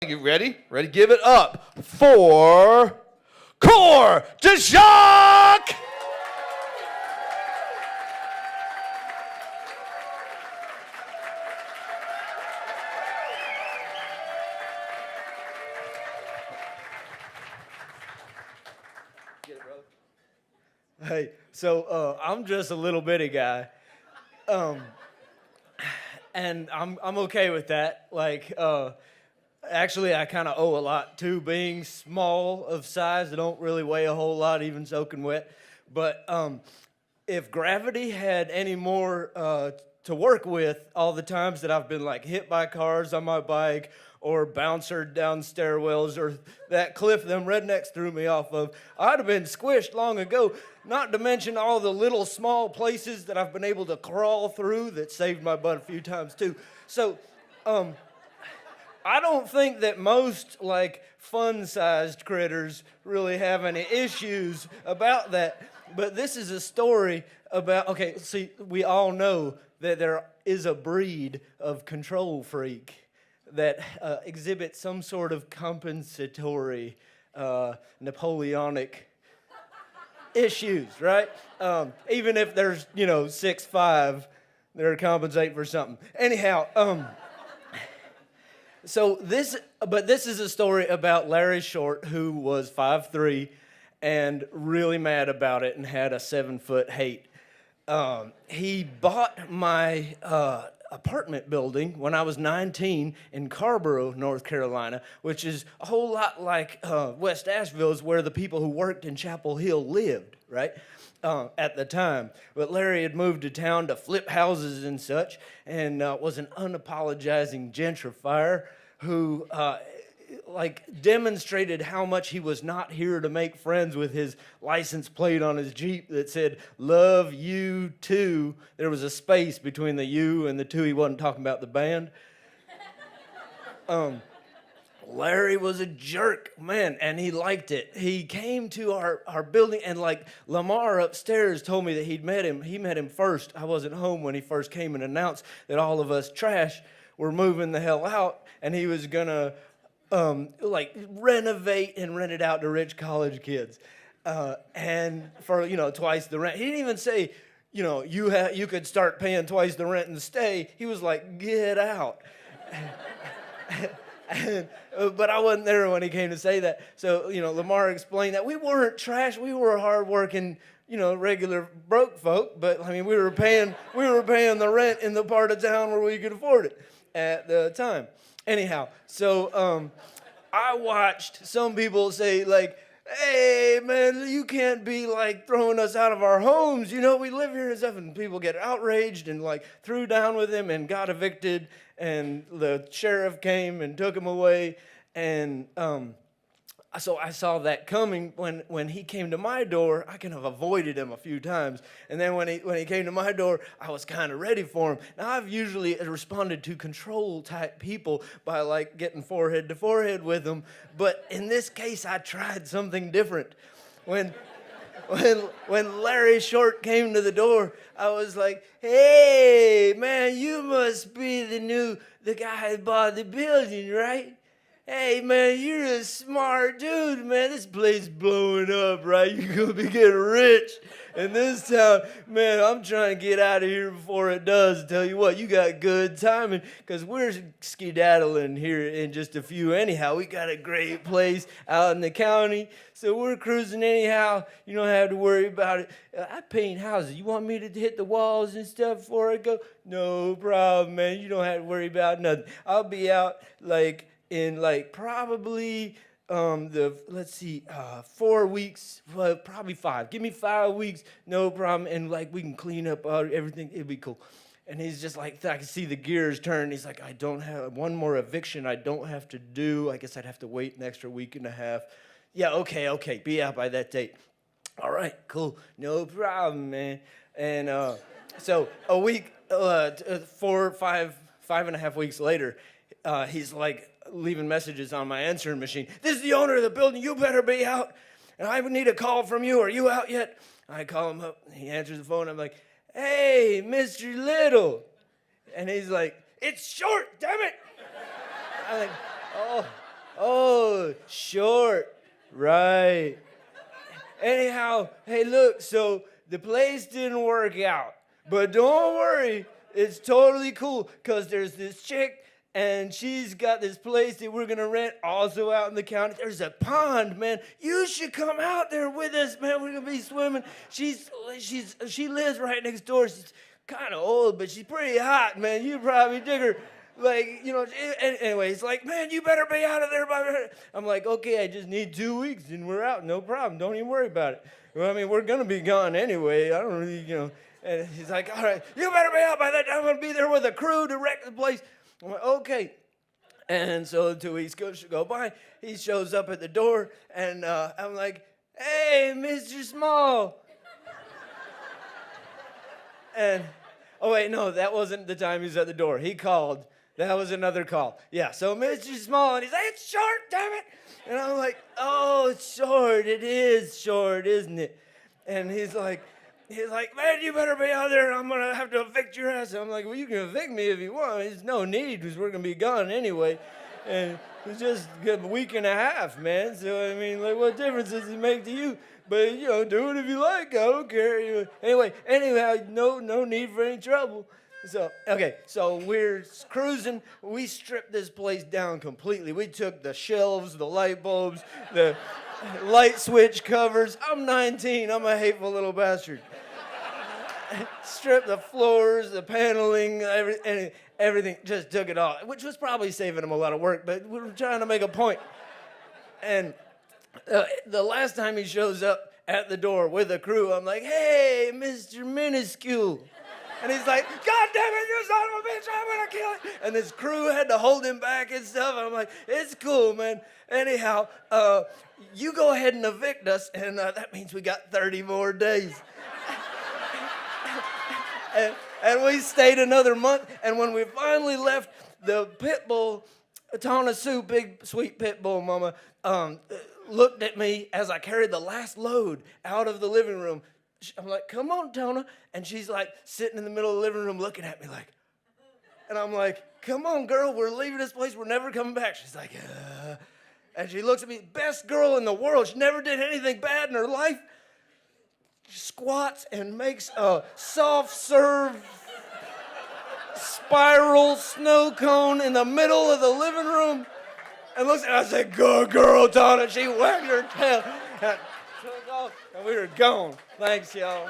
You ready? Ready? Give it up for Corr de Joch! Hey, so I'm just a little bitty guy, and I'm okay with that. Actually, I kind of owe a lot to being small of size. I don't really weigh a whole lot, even soaking wet. But if gravity had any more to work with, all the times that I've been hit by cars on my bike or bounced down stairwells or that cliff them rednecks threw me off of, I'd have been squished long ago. Not to mention all the little small places that I've been able to crawl through that saved my butt a few times too. So, I don't think that most fun-sized critters really have any issues about that. But this is a story about, okay, see, we all know that there is a breed of control freak that exhibits some sort of compensatory Napoleonic issues, right? Even if there's, 6'5", they're compensating for something. Anyhow, this is a story about Larry Short, who was 5'3", and really mad about it and had a 7-foot hate. He bought my apartment building when I was 19 in Carborough, North Carolina, which is a whole lot like West Asheville, is where the people who worked in Chapel Hill lived, right? At the time. But Larry had moved to town to flip houses and such, and was an unapologizing gentrifier who demonstrated how much he was not here to make friends with his license plate on his Jeep that said, "Love you too." There was a space between the "you" and the "two." He wasn't talking about the band. Larry was a jerk, man, and he liked it. He came to our building, and Lamar upstairs told me that he met him first. I wasn't home when he first came and announced that all of us trash were moving the hell out, and he was gonna renovate and rent it out to rich college kids, and for twice the rent. He didn't even say you could start paying twice the rent and stay. He was like, get out. But I wasn't there when he came to say that. So, Lamar explained that we weren't trash. We were hardworking, regular broke folk. But I mean, we were paying the rent in the part of town where we could afford it at the time. Anyhow, so I watched some people say "Hey man, you can't be throwing us out of our homes. We live here and stuff." And people get outraged and threw down with him and got evicted. And the sheriff came and took him away. And so I saw that coming when he came to my door. I kind of avoided him a few times. And then when he came to my door, I was kind of ready for him. Now, I've usually responded to control-type people by getting forehead to forehead with them. But in this case, I tried something different. When Larry Short came to the door, I was like, "Hey, man, you must be the guy that bought the building, right? Hey, man, you're a smart dude, man. This place is blowing up, right? You're going to be getting rich in this town. Man, I'm trying to get out of here before it does. Tell you what, you got good timing because we're skedaddling here in just a few anyhow. We got a great place out in the county, so we're cruising anyhow. You don't have to worry about it. I paint houses. You want me to hit the walls and stuff before I go? No problem, man. You don't have to worry about nothing. I'll be out in probably 4 weeks, well, probably 5. Give me 5 weeks, no problem, and we can clean up everything. It'd be cool. And he's just I can see the gears turn. He's like, I don't have one more eviction I don't have to do. I guess I'd have to wait an extra week and a half. Yeah, okay, be out by that date. All right, cool, no problem, man. And so a week, 5.5 weeks later, he's leaving messages on my answering machine. "This is the owner of the building. You better be out. And I would need a call from you. Are you out yet?" I call him up. He answers the phone. I'm like, "Hey, Mr. Little." And he's like, "It's Short, damn it." I'm like, "Oh, Oh, short. Right. Anyhow, hey, look, so the place didn't work out. But don't worry, it's totally cool, because there's this chick, and she's got this place that we're going to rent also out in the county. There's a pond, man. You should come out there with us, man. We're going to be swimming. She lives right next door. She's kind of old, but she's pretty hot, man. You probably dig her. Like, you know, anyway, he's like, man, you better be out of there by. I'm like, okay, I just need 2 weeks and we're out. No problem. Don't even worry about it. Well, I mean, we're going to be gone anyway. I don't really, you know. And he's like, all right, you better be out by that time. I'm going to be there with a crew to wreck the place. I'm like, okay. And so 2 weeks go by. He shows up at the door, and I'm like, hey, Mr. Small. And, oh, wait, no, that wasn't the time he was at the door. He called. That was another call. Yeah, so Mr. Small, and he's like, it's short, damn it. And I'm like, oh, it's short. It is short, isn't it? And he's like, man, you better be out there, and I'm going to have to evict your ass. And I'm like, well, you can evict me if you want. There's no need, because we're going to be gone anyway. And it's just a week and a half, man. So, I mean, like, what difference does it make to you? But, you know, do it if you like. I don't care. Anyway, no need for any trouble. So, okay, so we're cruising. We stripped this place down completely. We took the shelves, the light bulbs, the light switch covers. I'm 19. I'm a hateful little bastard. Stripped the floors, the paneling, everything. Just took it all, which was probably saving him a lot of work, but we were trying to make a point. And the last time he shows up at the door with a crew, I'm like, hey, Mr. Minuscule. And he's like, God damn it, you son of a bitch, I'm gonna kill it. And this crew had to hold him back and stuff. And I'm like, it's cool, man. Anyhow, you go ahead and evict us, and that means we got 30 more days. and we stayed another month, and when we finally left, the pit bull, Tana Sue, big sweet pit bull mama, looked at me as I carried the last load out of the living room. I'm like, come on, Tona. And she's like sitting in the middle of the living room looking at me like, and I'm like, come on, girl, we're leaving this place. We're never coming back. She's like, and she looks at me, best girl in the world. She never did anything bad in her life. She squats and makes a soft serve spiral snow cone in the middle of the living room and looks at me. I said, good girl, Tona. She wagged her tail. And we were gone. Thanks, y'all.